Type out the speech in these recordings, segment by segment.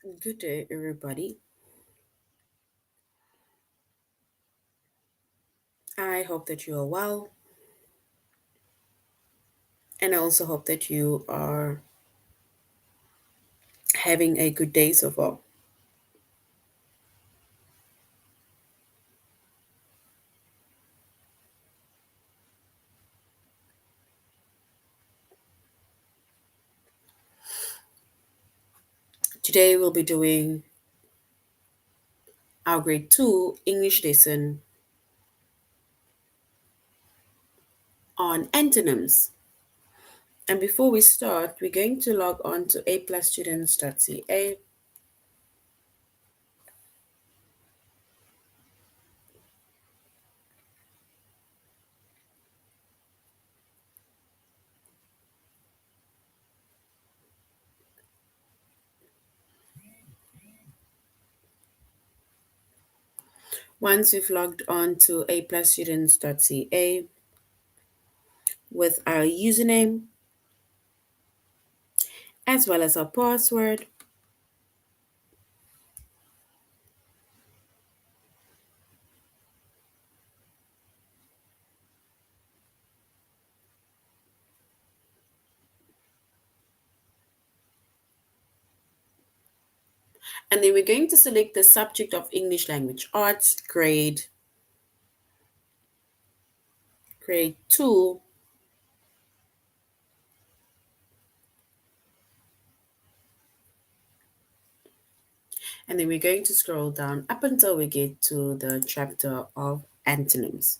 Good day, everybody. I hope that you are well, and I also hope that you are having a good day so far. Today, we'll be doing our grade 2 English lesson on antonyms. And before we start, we're going to log on to aplusstudents.ca. Once you've logged on to aplusstudents.ca with our username as well as our password, and then we're going to select the subject of English language arts, grade 2. And then we're going to scroll down up until we get to the chapter of antonyms.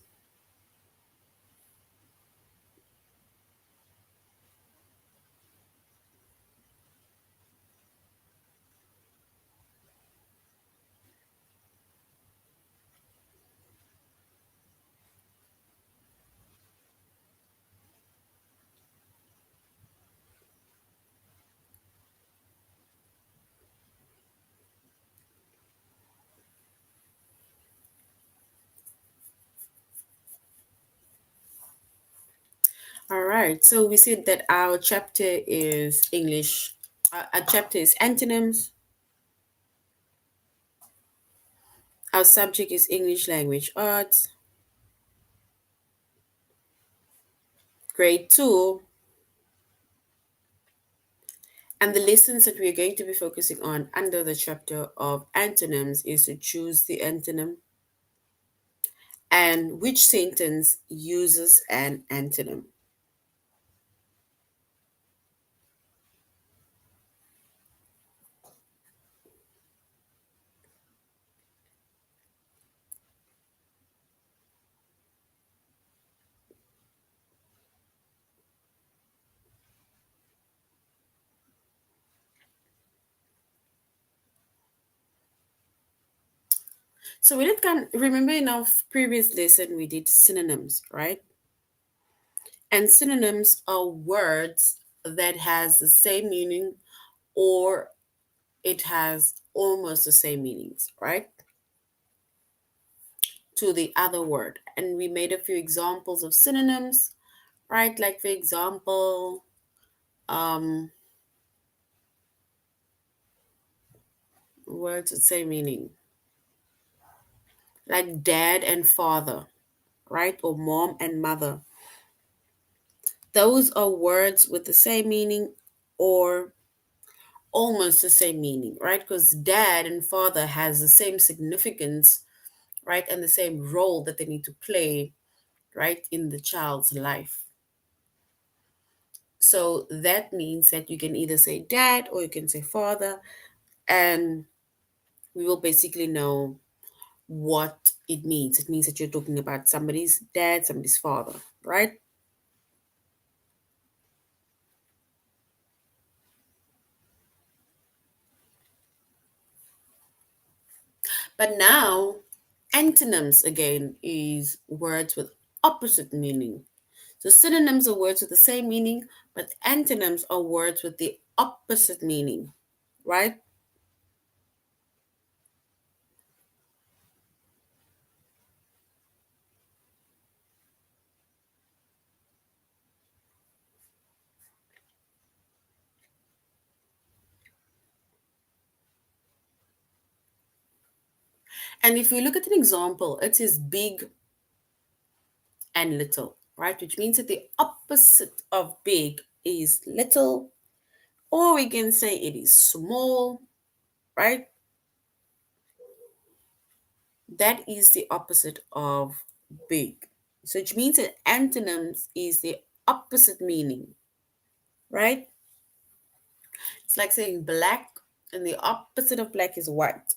All right, so we said that our chapter is English, our chapter is antonyms. Our subject is English language arts, grade 2. And the lessons that we're going to be focusing on under the chapter of antonyms is to choose the antonym and which sentence uses an antonym. So we did remember in our previous lesson we did synonyms, right? And synonyms are words that has the same meaning or it has almost the same meanings, right? To the other word. And we made a few examples of synonyms, right? Like for example, um, words with same meaning. Like dad and father, right? Or mom and mother. Those are words with the same meaning or almost the same meaning, right? Because dad and father has the same significance, right? And the same role that they need to play, right, in the child's life. So that means that you can either say dad or you can say father, and we will basically know what it means. It means that you're talking about somebody's dad, somebody's father, right? But now, antonyms again is words with opposite meaning. So synonyms are words with the same meaning, but antonyms are words with the opposite meaning, right? And if we look at an example, it is big and little, right? Which means that the opposite of big is little, or we can say it is small, right? That is the opposite of big. So which means that antonyms is the opposite meaning, right? It's like saying black, and the opposite of black is white.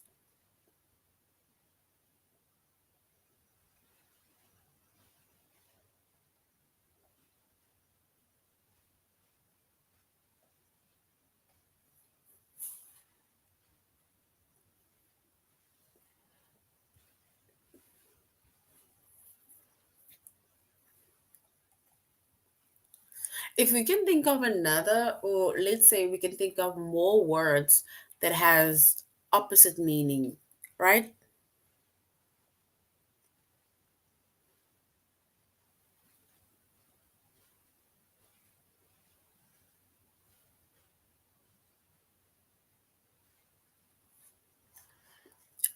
If we can think of another, or let's say we can think of more words that has opposite meaning, right?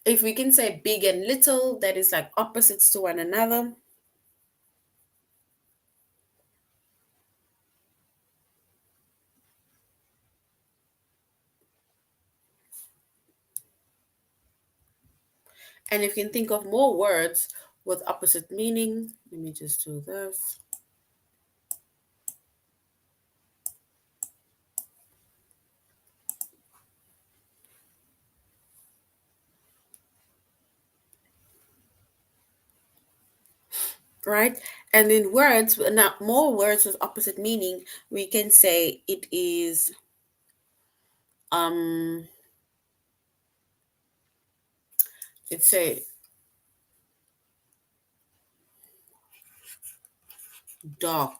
If we can say big and little, that is like opposites to one another. And if you can think of more words with opposite meaning, let me just do this. Right? And then words, now more words with opposite meaning, we can say it is um let's say dark.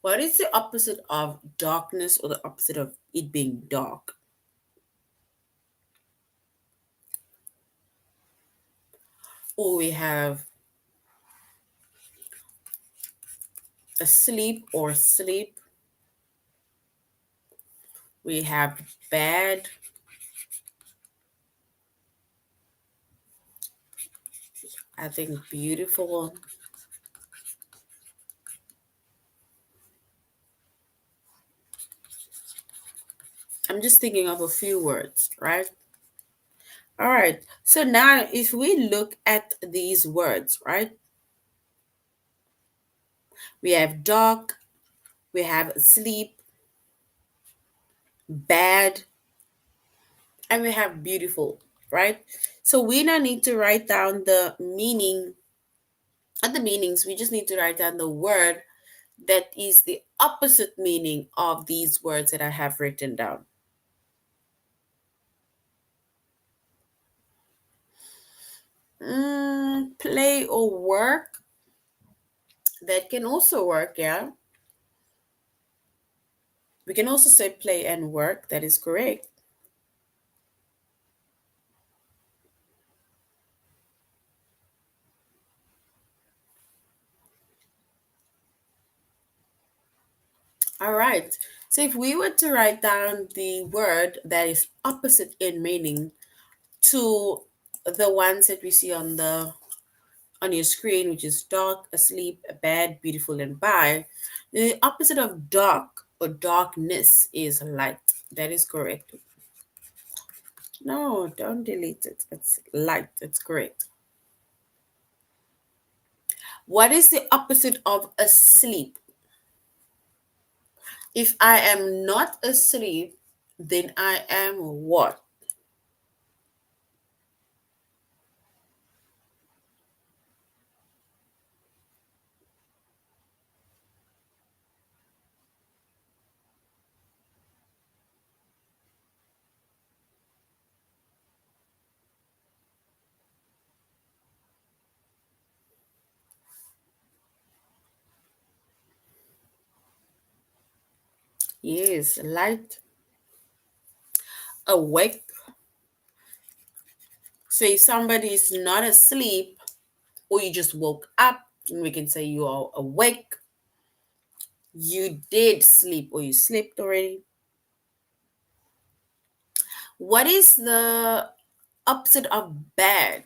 What is the opposite of darkness, or the opposite of it being dark? Or we have asleep or sleep. We have bad. I think beautiful. I'm just thinking of a few words, right? All right. So now if we look at these words, right? We have dark, we have sleep, bad, and we have beautiful, right? So we now need to write down the meaning, not the meanings, we just need to write down the word that is the opposite meaning of these words that I have written down. Play or work, that can also work, yeah. We can also say play and work, that is correct. All right. So if we were to write down the word that is opposite in meaning to the ones that we see on your screen, which is dark, asleep, bad, beautiful, and by, the opposite of dark or darkness is light. That is correct. No, don't delete it. It's light. It's correct. What is the opposite of asleep? If I am not asleep, then I am what? Yes, light, awake. So if somebody is not asleep, or you just woke up, and we can say you are awake. You did sleep, or you slept already. What is the opposite of bad.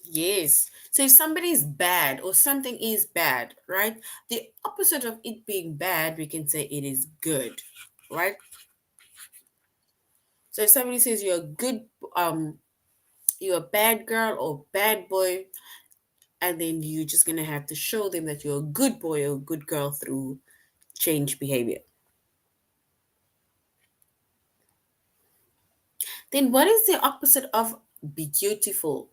Yes. So if somebody is bad or something is bad, right? The opposite of it being bad, we can say it is good, right? So if somebody says you're a good, you're a bad girl or bad boy, and then you're just gonna have to show them that you're a good boy or a good girl through change behavior. Then what is the opposite of beautiful?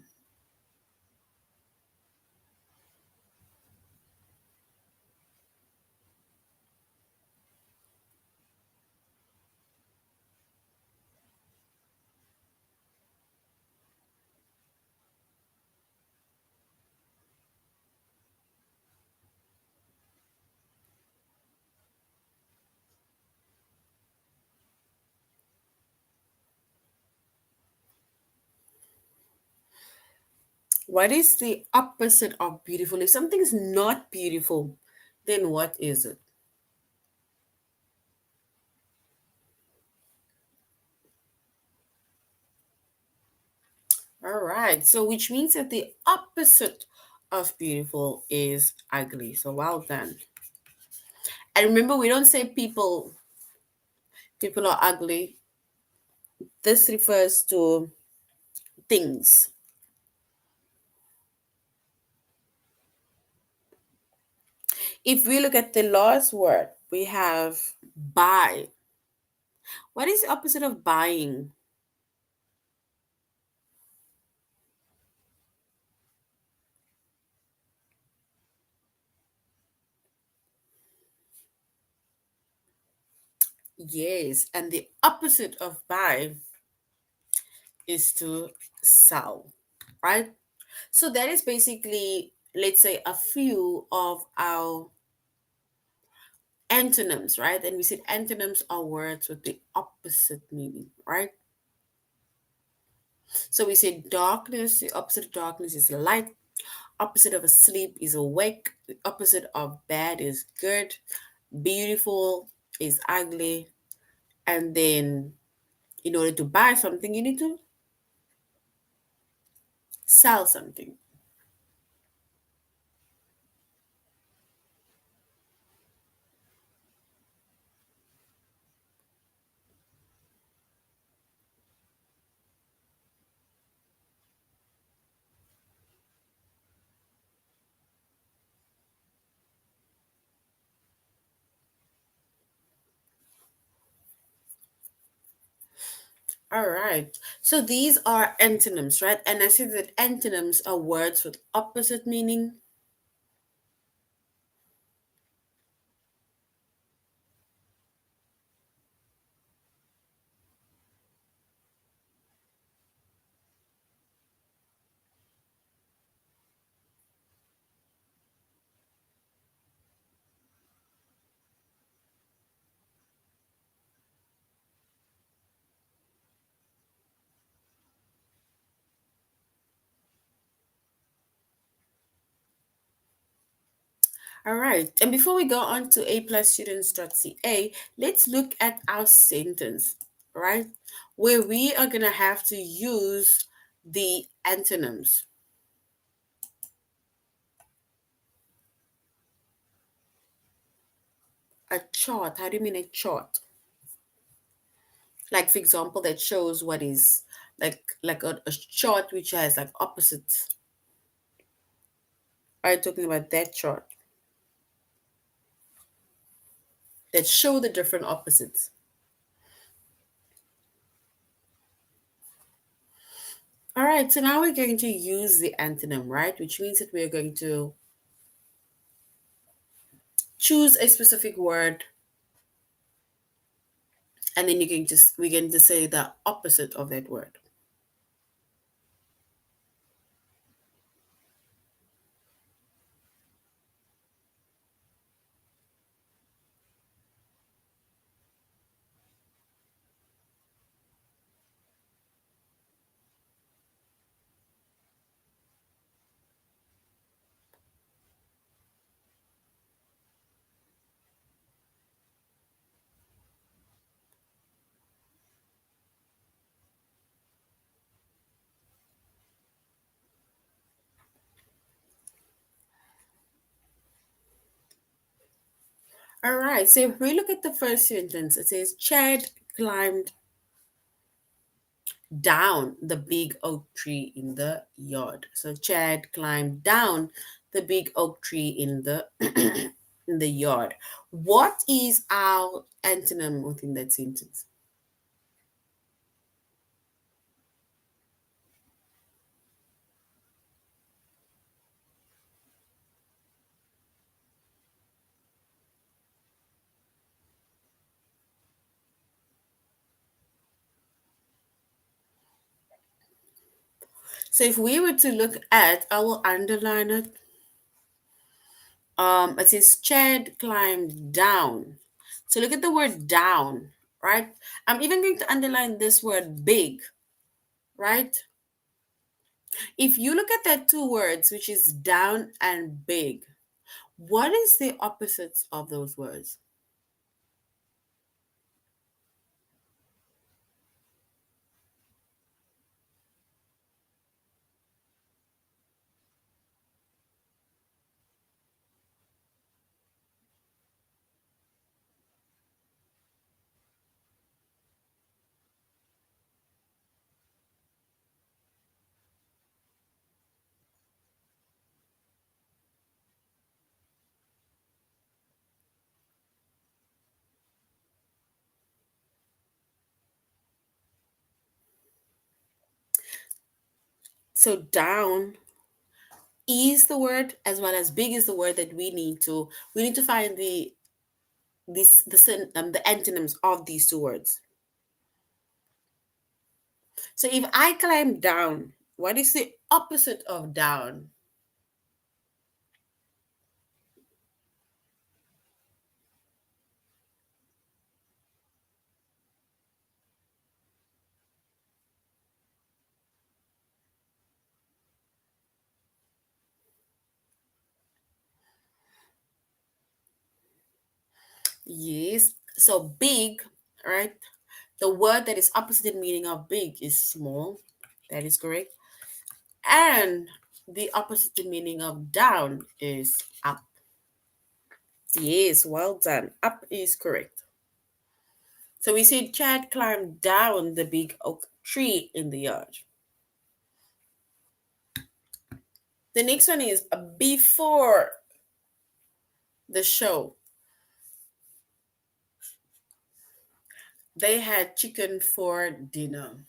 What is the opposite of beautiful? If something's not beautiful, then what is it? All right. So which means that the opposite of beautiful is ugly. So well done. And remember, we don't say people are ugly. This refers to things. If we look at the last word, we have buy. What is the opposite of buying? Yes, and the opposite of buy is to sell, right? So that is basically, let's say, a few of our antonyms, right? And we said antonyms are words with the opposite meaning, right? So we said darkness, the opposite of darkness is light, opposite of asleep is awake, the opposite of bad is good, beautiful is ugly, and then in order to buy something, you need to sell something. All right. So these are antonyms, right? And I said that antonyms are words with opposite meaning. All right. And before we go on to aplusstudents.ca, let's look at our sentence, right? Where we are going to have to use the antonyms. A chart. How do you mean a chart? Like, for example, that shows what is like a chart which has like opposites. Are you talking about that chart that show the different opposites? All right, so now we're going to use the antonym, right? Which means that we're going to choose a specific word, and then we're going to say the opposite of that word. All right. So if we look at the first sentence, it says Chad climbed down the big oak tree in the yard. So Chad climbed down the big oak tree in the in the yard. What is our antonym within that sentence? So if we were to look at, I will underline it. It says Chad climbed down. So look at the word down, right? I'm even going to underline this word big, right? If you look at that two words, which is down and big, what is the opposites of those words? So down is the word as well as big is the word that we need to find the antonyms of these two words. So if I climb down, what is the opposite of down? Yes. So big, right? The word that is opposite in meaning of big is small. That is correct. And the opposite in meaning of down is up. Yes, well done. Up is correct. So we said Chad climbed down the big oak tree in the yard. The next one is before the show. They had chicken for dinner.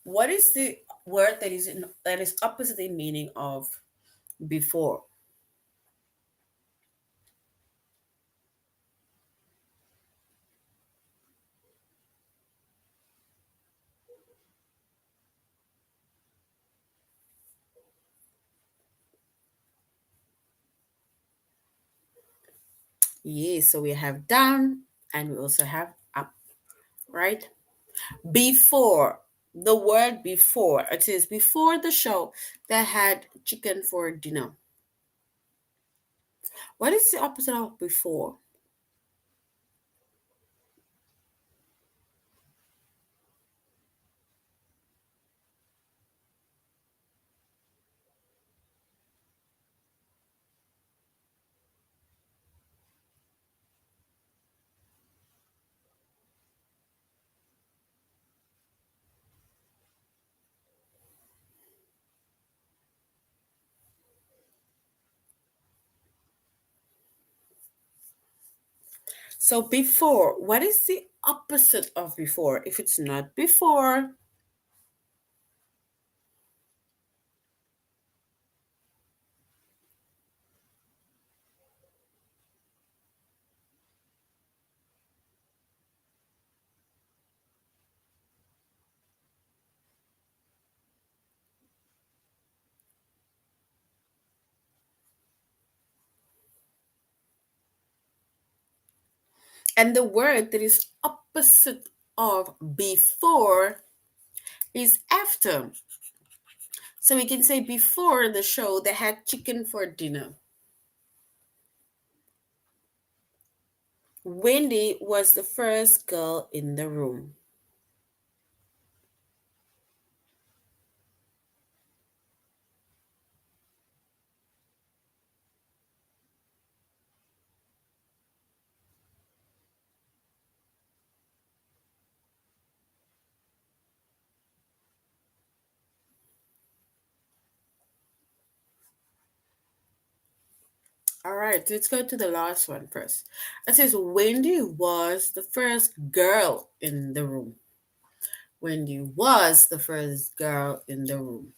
What is the word that is opposite in meaning of before? Yes, so we have down and we also have up, right? Before, the word before, it says before the show they had chicken for dinner. What is the opposite of before? So before, what is the opposite of before? If it's not before, and the word that is opposite of before is after. So we can say before the show they had chicken for dinner. Wendy was the first girl in the room. All right, let's go to the last one first. It says Wendy was the first girl in the room. Wendy was the first girl in the room.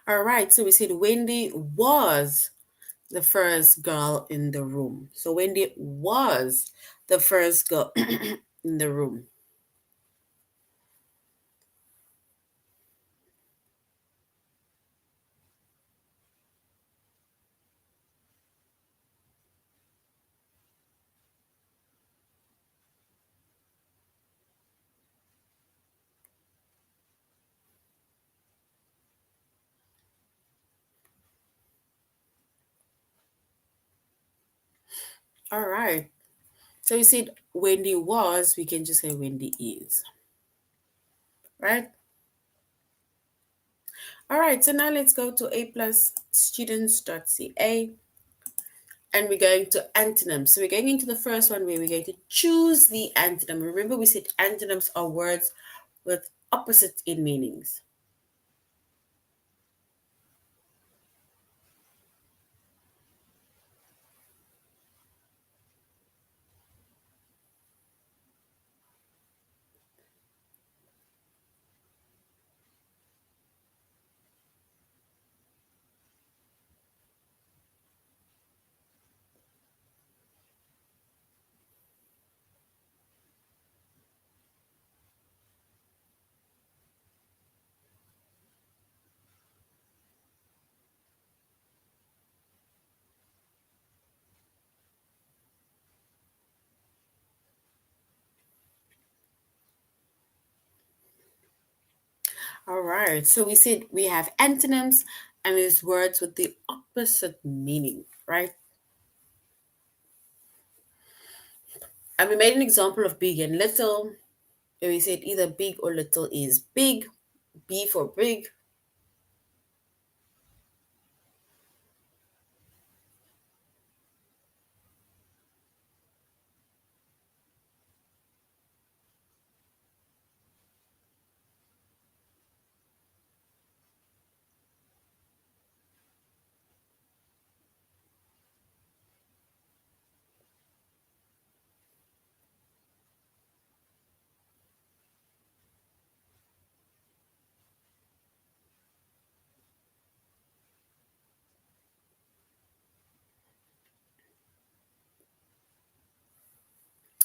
All right, so we said Wendy was the first girl in the room. So Wendy was the first girl in the room. All right. So we said Wendy was, we can just say Wendy is. Right? All right, so now let's go to A plus students.ca and we're going to antonyms. So we're going into the first one where we're going to choose the antonym. Remember, we said antonyms are words with opposite in meanings. All right, so we said we have antonyms and it's words with the opposite meaning, right? And we made an example of big and little. And we said either big or little is big, B for big.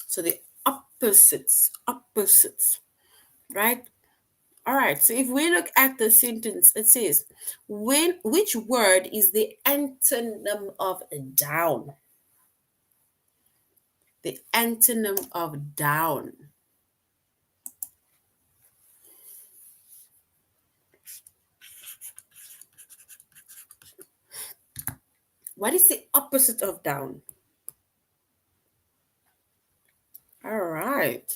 So the opposites, right? All right. So if we look at the sentence, it says, which word is the antonym of down? The antonym of down. What is the opposite of down? All right.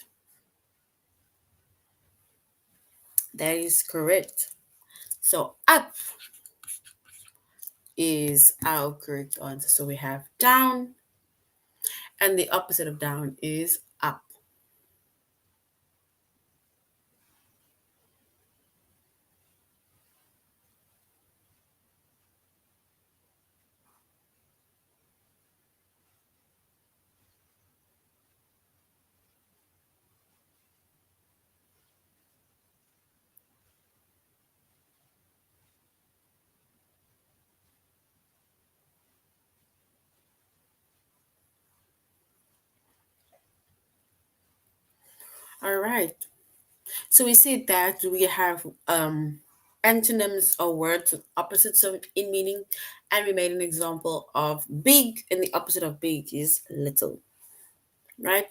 That is correct. So up is our correct answer. So we have down, and the opposite of down is up. All right. So we see that we have antonyms or words with opposites of in meaning, and we made an example of big, and the opposite of big is little, right?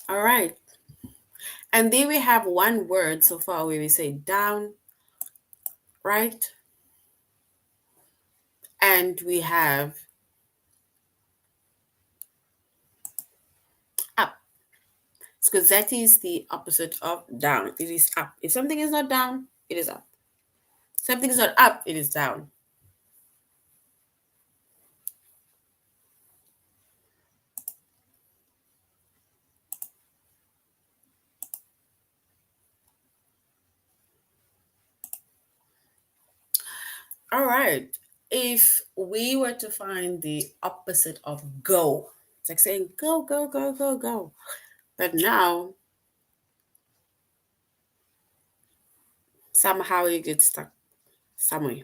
All right. And then we have one word so far where we say down, right? And we have up. Because that is the opposite of down. It is up. If something is not down, it is up. Something is not up, it is down. All right. If we were to find the opposite of go, it's like saying go, go, go, go, go. But now somehow you get stuck somewhere.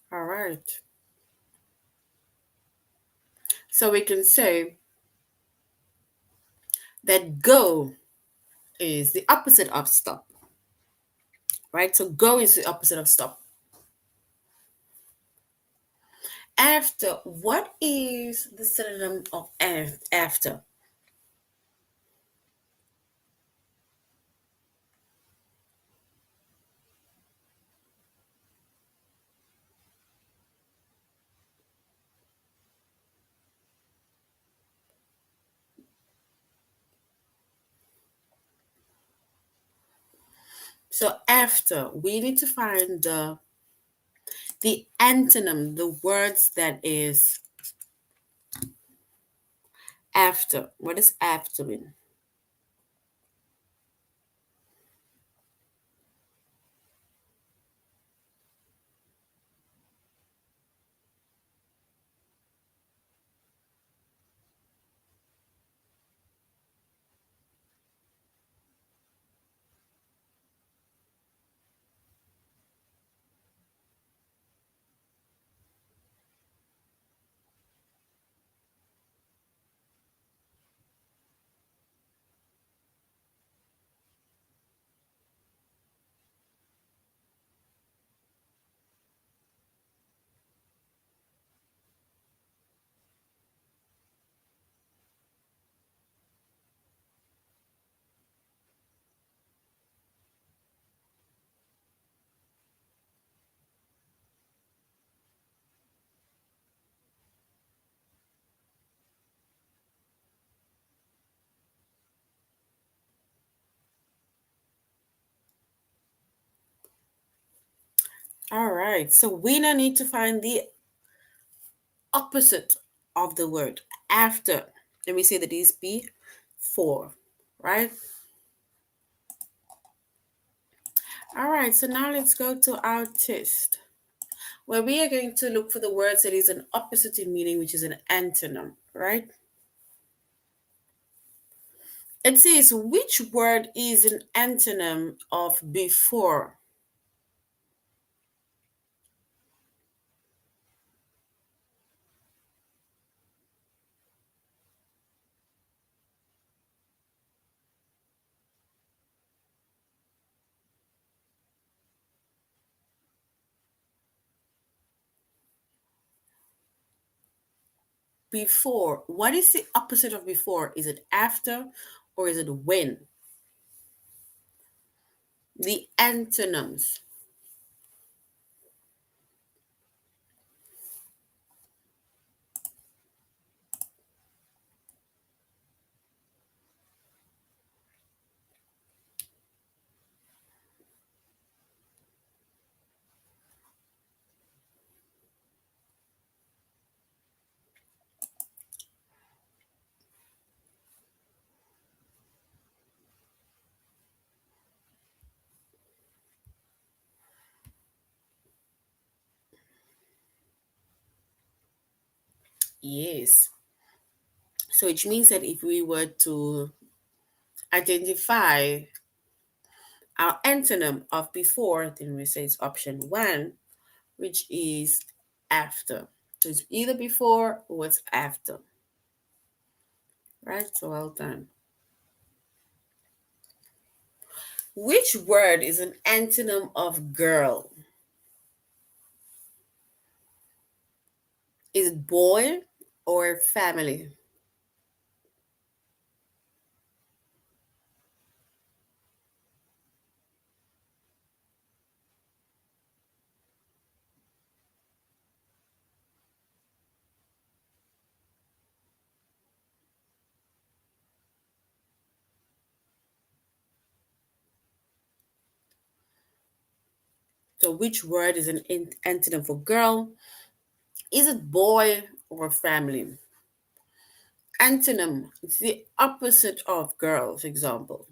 All right. So we can say that go is the opposite of stop, right? So go is the opposite of stop. After, what is the synonym of after? So after, we need to find the antonym, the words that is after. What does after mean? All right. So we now need to find the opposite of the word after. And we say that is before, right? All right. So now let's go to our test where we are going to look for the words that is an opposite in meaning, which is an antonym, right? It says which word is an antonym of before? Before. What is the opposite of before? Is it after or is it when? The antonyms. Yes. So which means that if we were to identify our antonym of before, then we say it's option one, which is after. So it's either before or it's after. Right? So well done. Which word is an antonym of girl? Is it boy or family? So which word is an antonym for girl? Is it boy or family? Antonym, it's the opposite of girl, for example.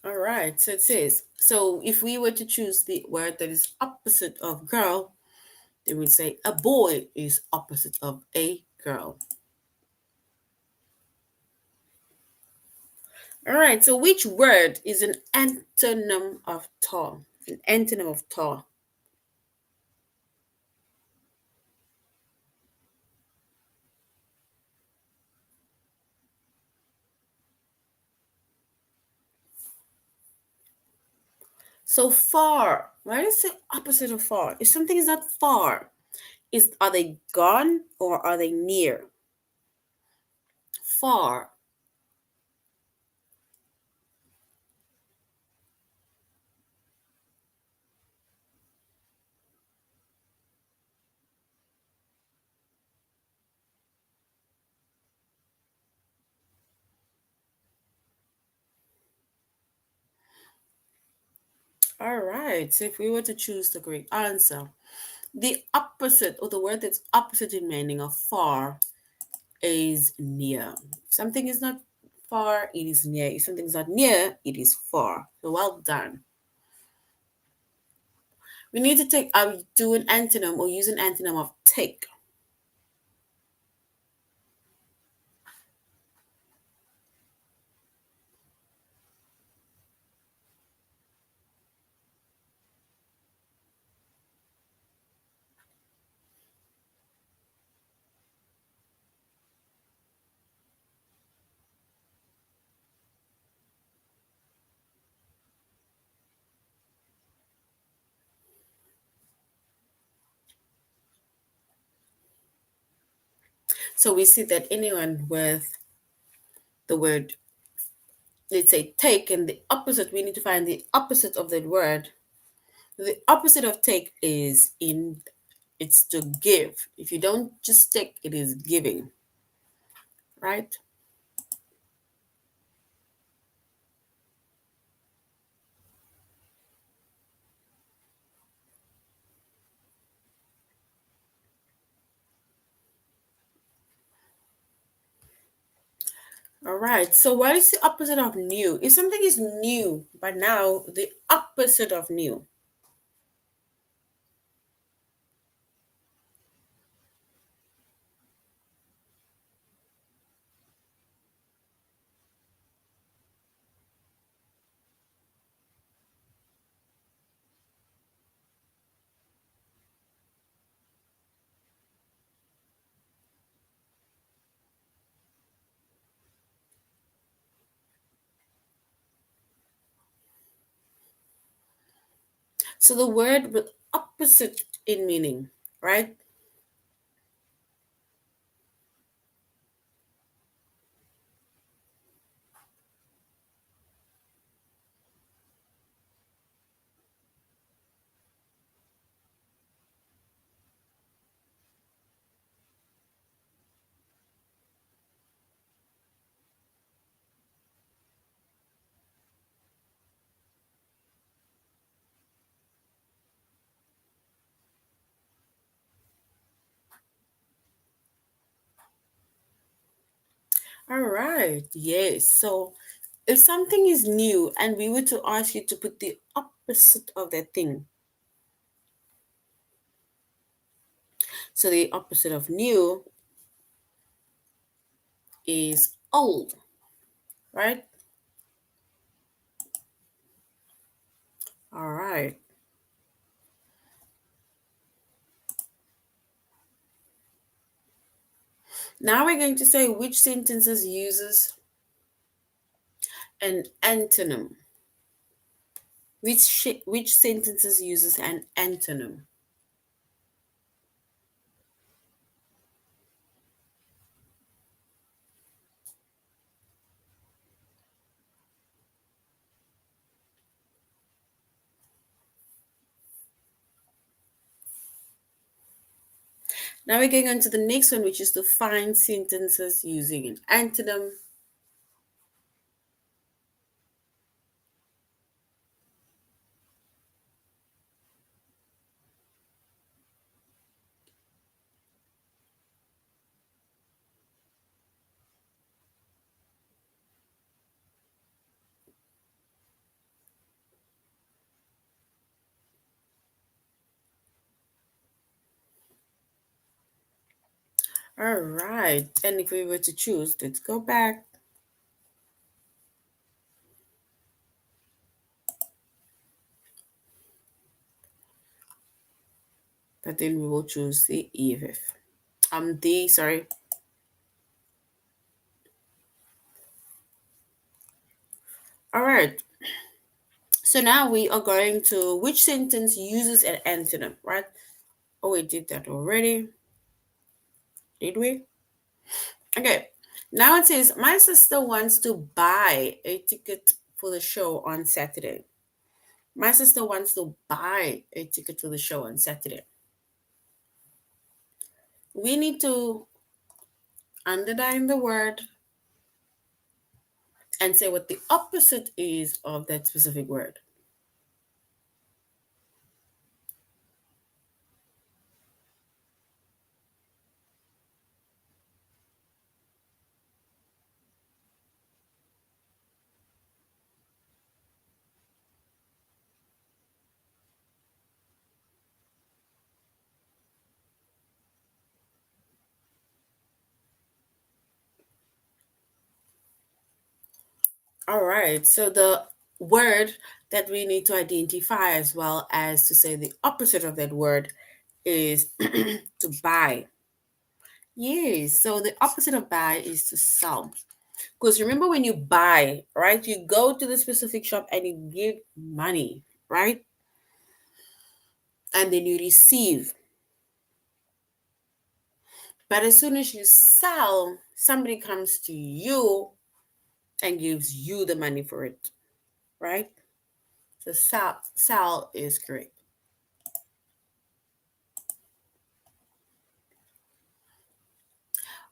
All right, so it says, so if we were to choose the word that is opposite of girl, then we'd say a boy is opposite of a girl. All right, so which word is an antonym of tall? An antonym of tall. So far, what is the opposite of far? If something is not far, are they gone or are they near? Far. All right. So if we were to choose the correct answer, the opposite or the word that's opposite in meaning of far is near. If something is not far, it is near. If something's not near, it is far. So well done. We need to do an antonym or use an antonym of take. So we see that anyone with the word, let's say take, and the opposite, we need to find the opposite of that word. The opposite of take is in, it's to give. If you don't just take, it is giving, right? All right. So what is the opposite of new? If something is new, but now the opposite of new. So the word with opposite in meaning, right? All right. Yes. So if something is new and we were to ask you to put the opposite of that thing, so the opposite of new is old, right? All right. Now we're going to say which sentences uses an antonym. Which sentences uses an antonym? Now we're going on to the next one, which is to find sentences using an antonym. All right. And if we were to choose, let's go back. But then we will choose the EFF. Sorry. All right. So now we are going to which sentence uses an antonym, right? Oh, we did that already. Did we? Okay. Now it says, my sister wants to buy a ticket for the show on Saturday. My sister wants to buy a ticket for the show on Saturday. We need to underline the word and say what the opposite is of that specific word. All right. So the word that we need to identify as well as to say the opposite of that word is to buy. Yes. So the opposite of buy is to sell. Because remember when you buy, right? You go to the specific shop and you give money, right? And then you receive. But as soon as you sell, somebody comes to you and gives you the money for it, right? So sell is correct.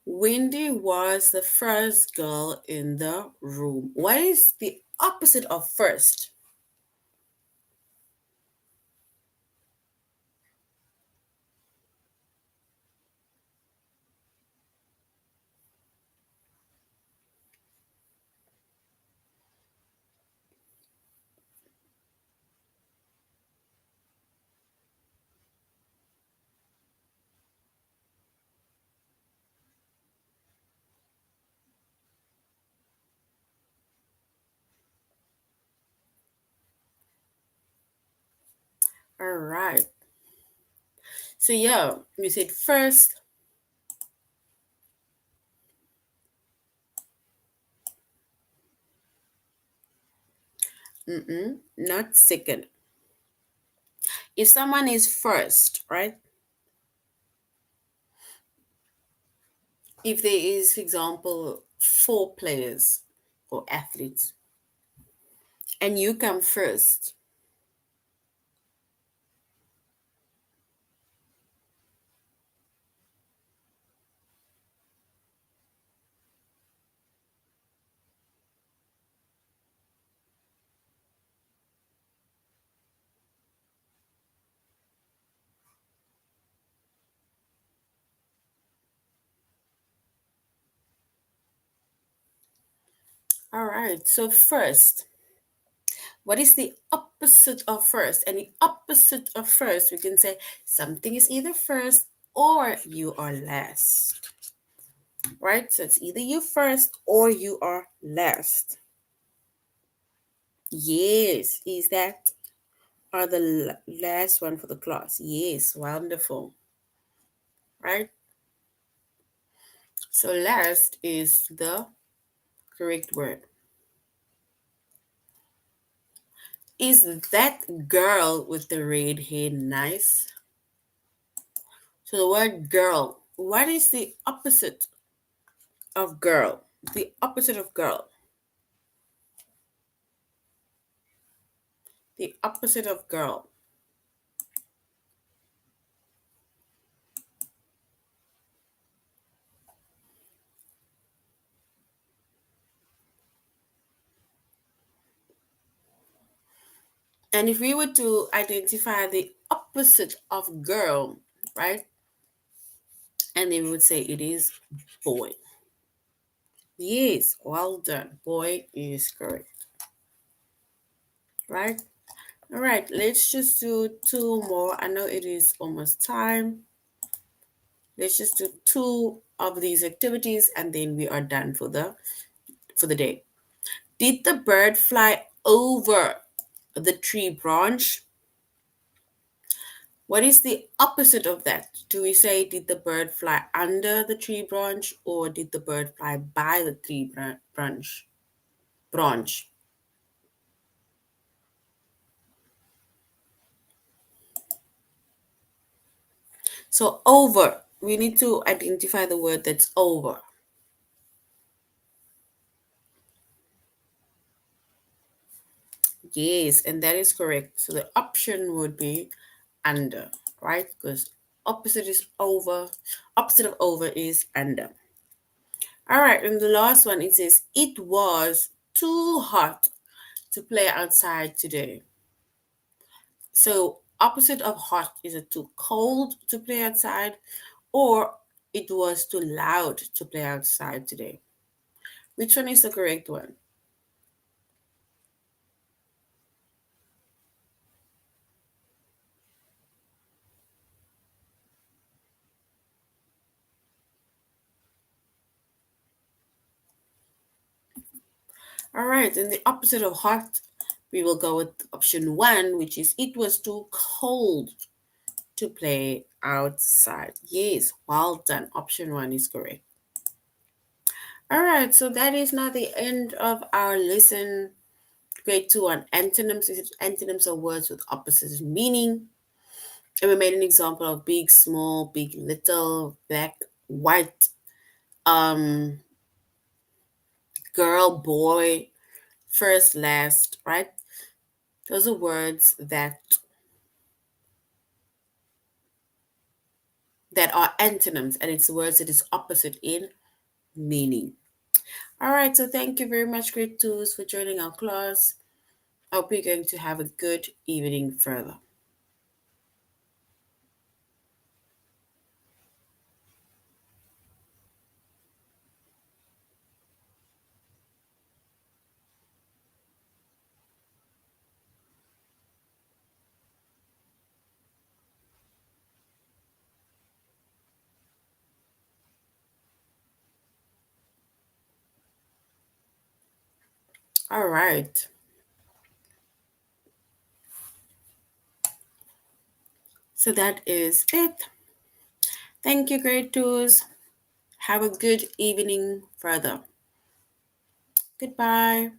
Wendy was the first girl in the room. What is the opposite of first? All right. So yeah, you said first, not second. If someone is first, right? If there is, for example, four players or athletes, and you come first, all right. So first, what is the opposite of first? And the opposite of first, we can say something is either first or you are last, right? So it's either you first or you are last. Yes, is that are the last one for the class? Yes, wonderful, right? So last is the correct word. Is that girl with the red hair nice? So the word girl, what is the opposite of girl? The opposite of girl. The opposite of girl. And if we were to identify the opposite of girl, right? And then we would say it is boy. Yes, well done. Boy is correct, right? All right, let's just do two more. I know it is almost time. Let's just do two of these activities and then we are done for the day. Did the bird fly over the tree branch? What is the opposite of that? Do we say did the bird fly under the tree branch or did the bird fly by the tree branch? Branch. So over, we need to identify the word that's over. Yes, and that is correct. So the option would be under, right? Because opposite is over, opposite of over is under. All right, and the last one it says it was too hot to play outside today. So opposite of hot is it too cold to play outside or it was too loud to play outside today. Which one is the correct one? All right, and the opposite of hot, we will go with option one, which is it was too cold to play outside. Yes, well done. Option one is correct. All right, so that is now the end of our lesson. Grade two on antonyms. Antonyms are words with opposite meaning. And we made an example of big, small, big, little, black, white, um, girl, boy, first, last, right? Those are words that are antonyms, and it's words that is opposite in meaning. All right, so thank you very much, grade twos, for joining our class. I hope you're going to have a good evening further. All right, so that is it. Thank you, grade twos. Have a good evening further. Goodbye.